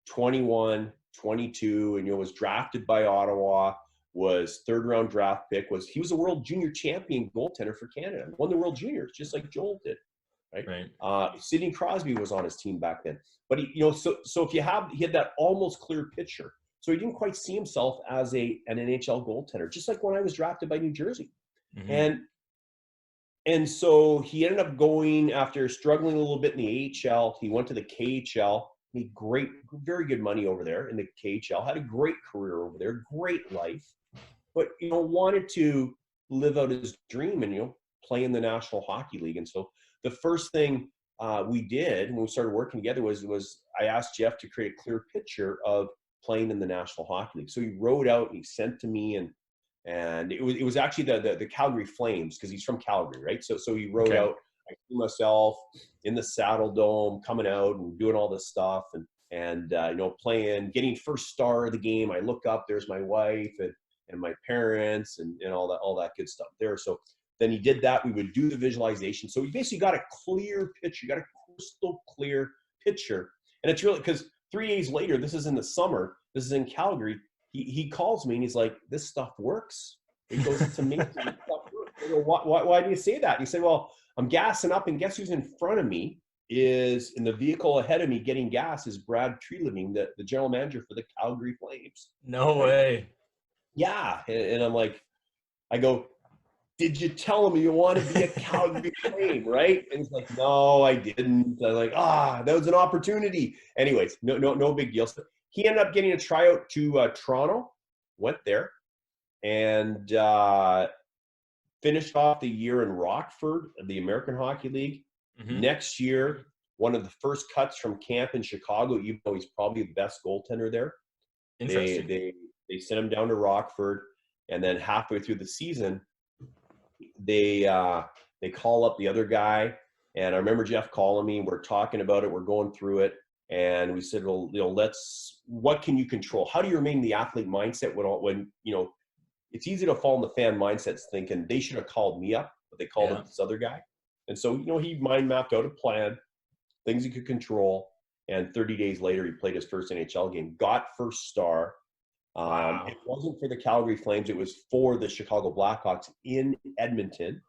21, 22, and was drafted by Ottawa, was third-round draft pick. He was a world junior champion goaltender for Canada. Won the World Juniors, just like Joel did, right? Sidney Crosby was on his team back then. But he if he had that almost clear picture. So he didn't quite see himself as an NHL goaltender, just like when I was drafted by New Jersey. Mm-hmm. And so he ended up going, after struggling a little bit in the AHL, he went to the KHL, made very good money over there in the KHL, had a great career over there, great life, but, wanted to live out his dream and, play in the National Hockey League. And so the first thing we did when we started working together was I asked Jeff to create a clear picture of playing in the National Hockey League. So he wrote out and he sent to me, and it was actually the Calgary Flames, because he's from Calgary, right? So he wrote out, I see myself in the Saddle Dome coming out and doing all this stuff and playing, getting first star of the game. I look up, there's my wife and my parents and all that good stuff there. So then he did that. We would do the visualization. So he basically got a clear picture, got a crystal clear picture. And it's really, because 3 days later, this is in the summer, this is in Calgary, he calls me and he's like, this stuff works. He goes, it's amazing. This stuff works. I go, why do you say that? And he said, well, I'm gassing up, and guess who's in front of me is in the vehicle ahead of me getting gas is Brad Treliving, the general manager for the Calgary Flames. No way. Yeah. And I'm like, I go, did you tell him you want to be a Calgary Flame, right? And he's like, no, I didn't. I'm like, that was an opportunity. Anyways, no big deal. So he ended up getting a tryout to Toronto, went there, and finished off the year in Rockford, the American Hockey League. Mm-hmm. Next year, one of the first cuts from camp in Chicago, even though he's probably the best goaltender there. Interesting. They sent him down to Rockford, and then halfway through the season, they call up the other guy, and I remember Jeff calling me. We're talking about it. We're going through it, and we said, well, what can you control? How do you remain the athlete mindset when it's easy to fall in the fan mindsets thinking they should have called me up, but they called up this other guy. And so, he mind mapped out a plan, things he could control. And 30 days later, he played his first NHL game, got first star. Wow. It wasn't for the Calgary Flames. It was for the Chicago Blackhawks in Edmonton.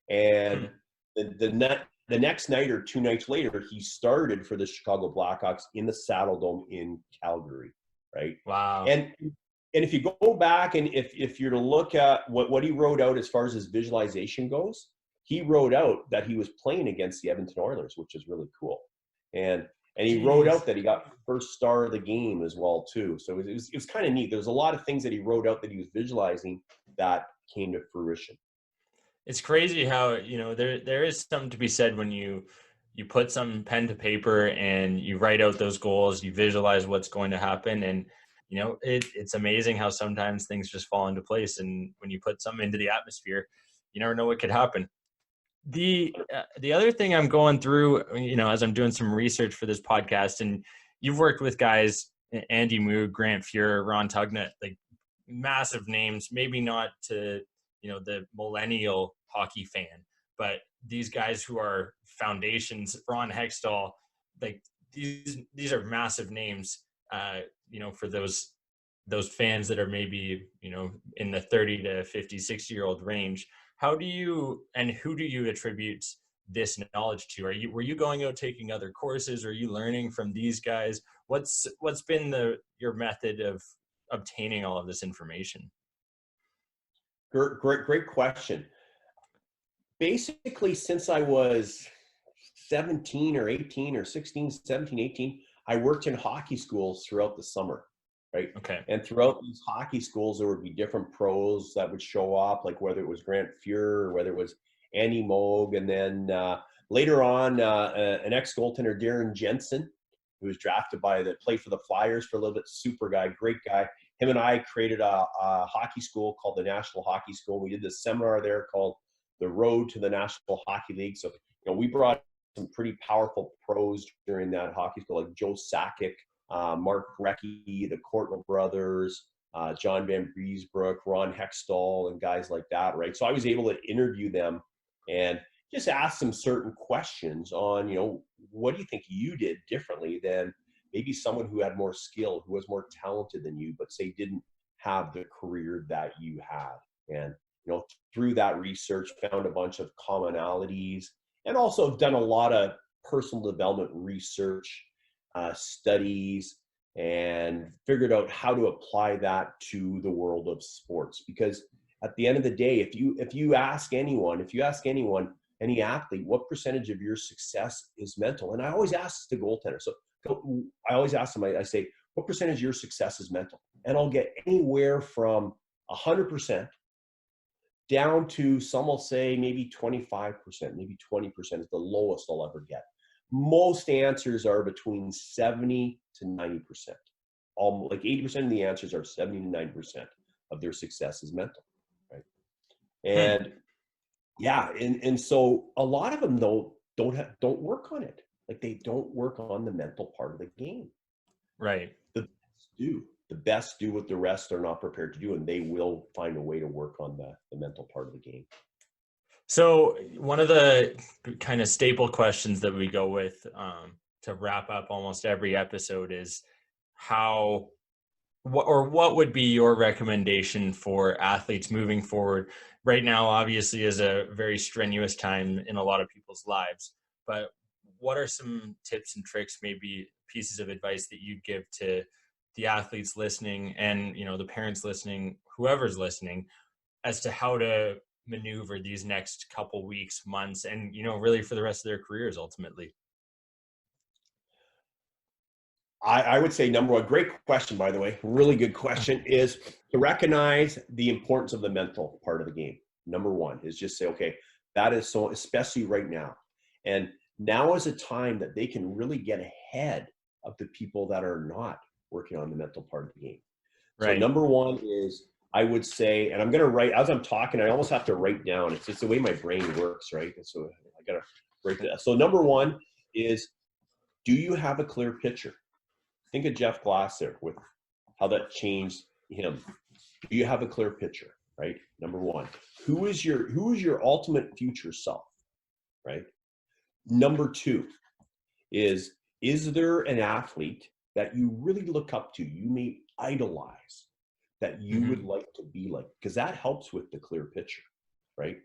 And the next night or 2 nights later, he started for the Chicago Blackhawks in the Saddle Dome in Calgary, right? Wow. And if you go back and if you're to look at what he wrote out as far as his visualization goes, he wrote out that he was playing against the Edmonton Oilers, which is really cool. And he wrote out that he got first star of the game as well, too. So it was kind of neat. There's a lot of things that he wrote out that he was visualizing that came to fruition. It's crazy how, there is something to be said when you put some pen to paper and you write out those goals, you visualize what's going to happen. And, it's amazing how sometimes things just fall into place. And when you put something into the atmosphere, you never know what could happen. The other thing I'm going through, as I'm doing some research for this podcast, and you've worked with guys, Andy Moog, Grant Fuhr, Ron Tugnutt, like massive names, maybe not to, the millennial hockey fan, but these guys who are foundations, Ron Hextall, like these are massive names, for those fans that are maybe, in the 30 to 50, 60-year-old range. How do you, and who do you attribute this knowledge to? Were you going out taking other courses? Are you learning from these guys? What's been your method of obtaining all of this information? Great question. Basically, since I was 17 or 18 or 16, 17, 18, I worked in hockey schools throughout the summer, right? Okay. And throughout these hockey schools, there would be different pros that would show up, like whether it was Grant Fuhr or whether it was Andy Moog. And then later on, an ex-goaltender, Darren Jensen, who was drafted played for the Flyers for a little bit, super guy, great guy. Him and I created a hockey school called the National Hockey School. We did this seminar there called The Road to the National Hockey League. So, we brought some pretty powerful pros during that hockey school, like Joe Sakic, Mark Recchi, the Courtnall brothers, John Van Briesbroek, Ron Hextall, and guys like that, right? So I was able to interview them and just ask them certain questions on, what do you think you did differently than maybe someone who had more skill, who was more talented than you, but say didn't have the career that you had. And, through that research, found a bunch of commonalities, and also have done a lot of personal development research, studies, and figured out how to apply that to the world of sports. Because at the end of the day, if you ask anyone, any athlete, what percentage of your success is mental? And I always ask the goaltender. So I always ask them, I say, what percentage of your success is mental? And I'll get anywhere from 100% down to, some will say maybe 25%, maybe 20% is the lowest I'll ever get. Most answers are between 70 to 90%. Like 80% of the answers are 70 to 90% of their success is mental, right? And yeah, and so a lot of them though don't work on it. Like they don't work on the mental part of the game. Right. The best do what the rest are not prepared to do, and they will find a way to work on the mental part of the game. So one of the kind of staple questions that we go with to wrap up almost every episode is what would be your recommendation for athletes moving forward? Right now, obviously, is a very strenuous time in a lot of people's lives, but what are some tips and tricks, maybe pieces of advice that you'd give to the athletes listening and, the parents listening, whoever's listening, as to how to maneuver these next couple weeks, months, and, really for the rest of their careers ultimately? I would say number one, great question, by the way, really good question, is to recognize the importance of the mental part of the game. Number one is just say, okay, that is so, especially right now. And now is a time that they can really get ahead of the people that are not working on the mental part of the game. Right. So number one is, I would say, and I'm going to write, as I'm talking, I almost have to write down. It's just the way my brain works, right? And so I got to write that. So number one is, do you have a clear picture? Think of Jeff Glasser with how that changed him. Do you have a clear picture, right? Number one, who is your ultimate future self, right? Number two is there an athlete that you really look up to, you may idolize, that you would like to be like? Because that helps with the clear picture, right?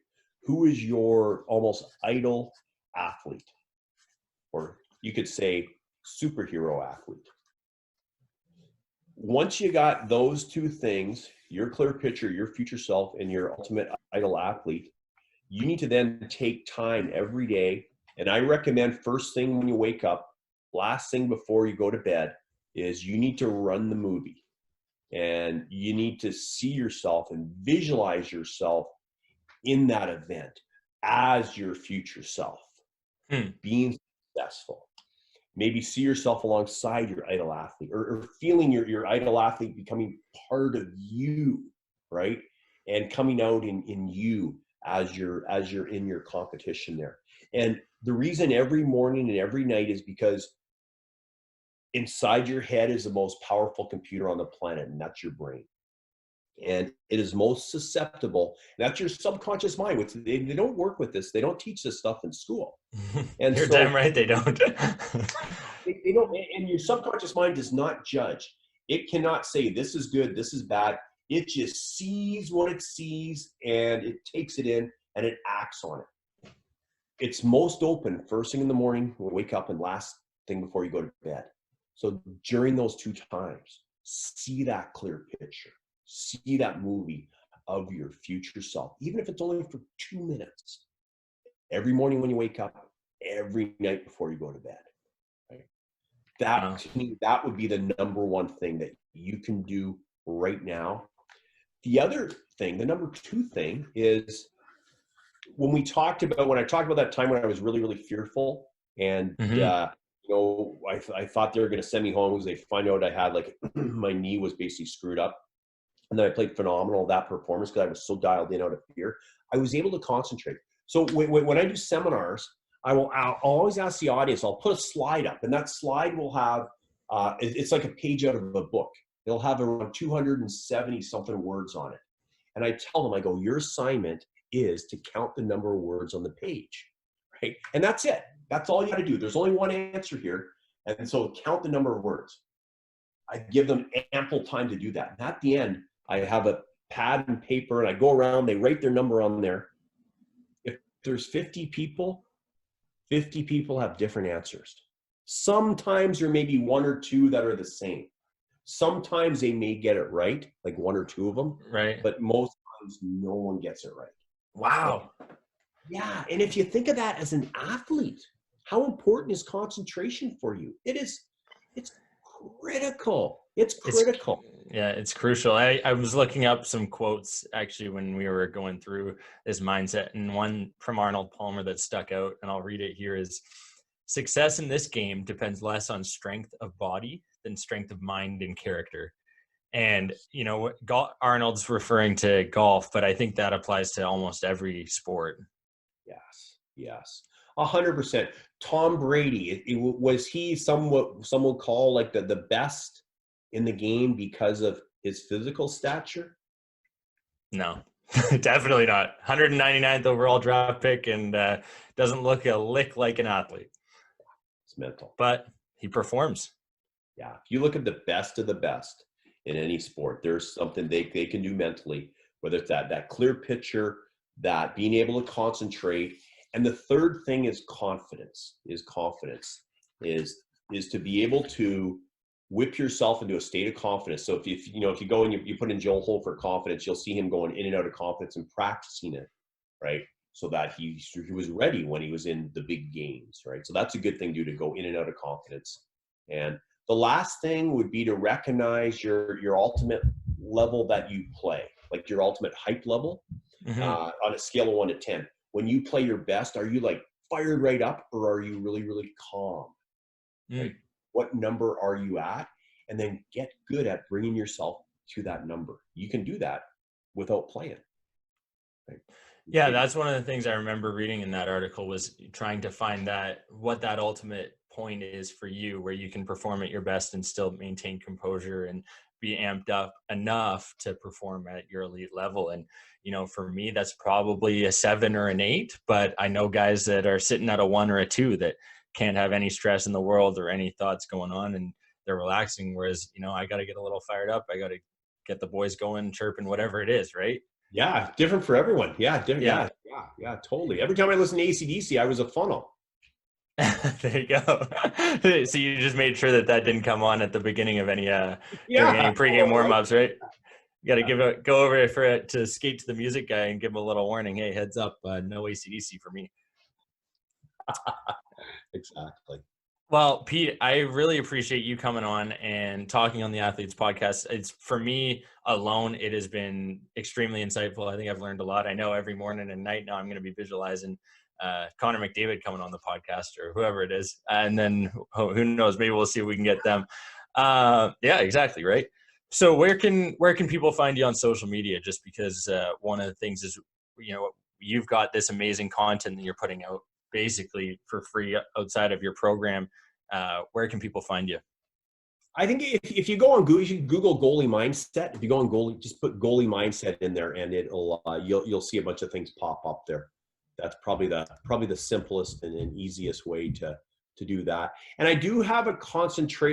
Who is your almost idol athlete? Or you could say superhero athlete. Once you got those two things, your clear picture, your future self, and your ultimate idol athlete, you need to then take time every day. And I recommend first thing when you wake up, last thing before you go to bed, is you need to run the movie. And you need to see yourself and visualize yourself in that event as your future self, being successful. Maybe see yourself alongside your idol athlete, or feeling your idol athlete becoming part of you, right? And coming out in you as you're in your competition there. And the reason every morning and every night is because inside your head is the most powerful computer on the planet, and that's your brain. And it is most susceptible. That's your subconscious mind, which they don't work with this. They don't teach this stuff in school. And You're damn right they don't. they don't. And your subconscious mind does not judge. It cannot say this is good, this is bad. It just sees what it sees, and it takes it in, and it acts on it. it's most open first thing in the morning when you wake up and last thing before you go to bed. So during those two times, see that clear picture, see that movie of your future self, even if it's only for 2 minutes, every morning when you wake up, every night before you go to bed. Right? That to me, that would be the number one thing that you can do right now. The other thing, the number two thing is when I talked about that time when I was really, really fearful and, I thought they were going to send me home because they find out I had my knee was basically screwed up. And then I played phenomenal that performance because I was so dialed in out of fear. I was able to concentrate. So when I do seminars, I'll always ask the audience, I'll put a slide up, and that slide will have, it's like a page out of a book. It'll have around 270 something words on it. And I tell them, I go, your assignment is to count the number of words on the page, right? And that's it. That's all you got to do. There's only one answer here. And so count the number of words. I give them ample time to do that. And at the end, I have a pad and paper and I go around, they write their number on there. If there's 50 people have different answers. Sometimes there may be one or two that are the same. Sometimes they may get it right, like one or two of them. Right. But most times no one gets it right. Wow. Yeah. And if you think of that as an athlete, how important is concentration for you? It's critical. It's critical. It's crucial. I was looking up some quotes actually when we were going through this mindset, and one from Arnold Palmer that stuck out, and I'll read it here, is success in this game depends less on strength of body than strength of mind and character. And, Arnold's referring to golf, but I think that applies to almost every sport. Yes. 100%. Tom Brady, was he some would call like the best in the game because of his physical stature? No, definitely not. 199th overall draft pick and doesn't look a lick like an athlete. It's mental. But he performs. Yeah. If you look at the best of the best in any sport, there's something they can do mentally, whether it's that clear picture, that being able to concentrate. And the third thing is confidence, is to be able to whip yourself into a state of confidence. So if you go and you put in Joel Holt for confidence, you'll see him going in and out of confidence and practicing it, right? So that he was ready when he was in the big games, right? So that's a good thing to go in and out of confidence. And the last thing would be to recognize your ultimate level that you play, like your ultimate hype level on a scale of 1 to 10. When you play your best, are you like fired right up, or are you really, really calm? Right? What number are you at? And then get good at bringing yourself to that number. You can do that without playing. Right? Yeah, that's one of the things I remember reading in that article, was trying to find what that ultimate point is for you, where you can perform at your best and still maintain composure and be amped up enough to perform at your elite level. And, for me, that's probably a 7 or an 8, but I know guys that are sitting at a 1 or a 2 that can't have any stress in the world or any thoughts going on, and they're relaxing. Whereas, I got to get a little fired up. I got to get the boys going, chirping, whatever it is. Right. Yeah. Different for everyone. Yeah. Different. Yeah, totally. Every time I listen to AC/DC, I was a funnel. There you go. So you just made sure that didn't come on at the beginning of any during any pregame warm-ups, right? You got to go over for it to skate to the music guy and give him a little warning. Hey, heads up, no AC/DC for me. Exactly. Well, Pete, I really appreciate you coming on and talking on the Athletes Podcast. It's, for me alone, it has been extremely insightful. I think I've learned a lot. I know every morning and night now I'm going to be visualizing Connor McDavid coming on the podcast, or whoever it is. And then who knows, maybe we'll see if we can get them. Yeah, exactly. Right. So where can people find you on social media? Just because one of the things is, you've got this amazing content that you're putting out basically for free outside of your program. Where can people find you? I think if you go on Google, you should Google goalie mindset. If you go on goalie, just put goalie mindset in there, and it'll you'll see a bunch of things pop up there. That's probably the simplest and easiest way to do that. And I do have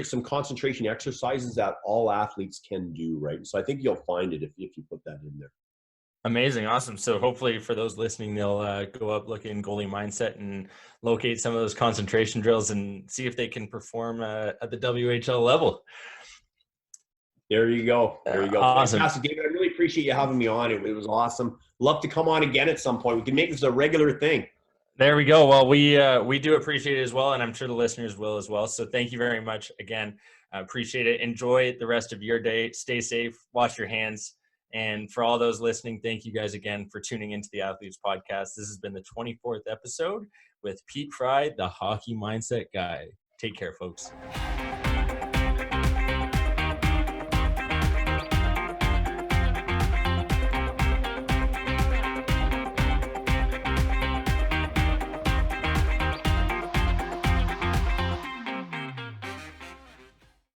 some concentration exercises that all athletes can do, right? So I think you'll find it if you put that in there. Amazing. Awesome. So hopefully for those listening, they'll go up, look in goalie mindset and locate some of those concentration drills and see if they can perform at the WHL level. There you go. There you go. Awesome. Fantastic, David. I really appreciate you having me on. It was awesome. Love to come on again at some point. We can make this a regular thing. There we go. Well, we do appreciate it as well, and I'm sure the listeners will as well. So thank you very much again. I appreciate it. Enjoy the rest of your day. Stay safe. Wash your hands. And for all those listening, thank you guys again for tuning into the Athletes Podcast. This has been the 24th episode with Pete Fry, the hockey mindset guy. Take care, folks.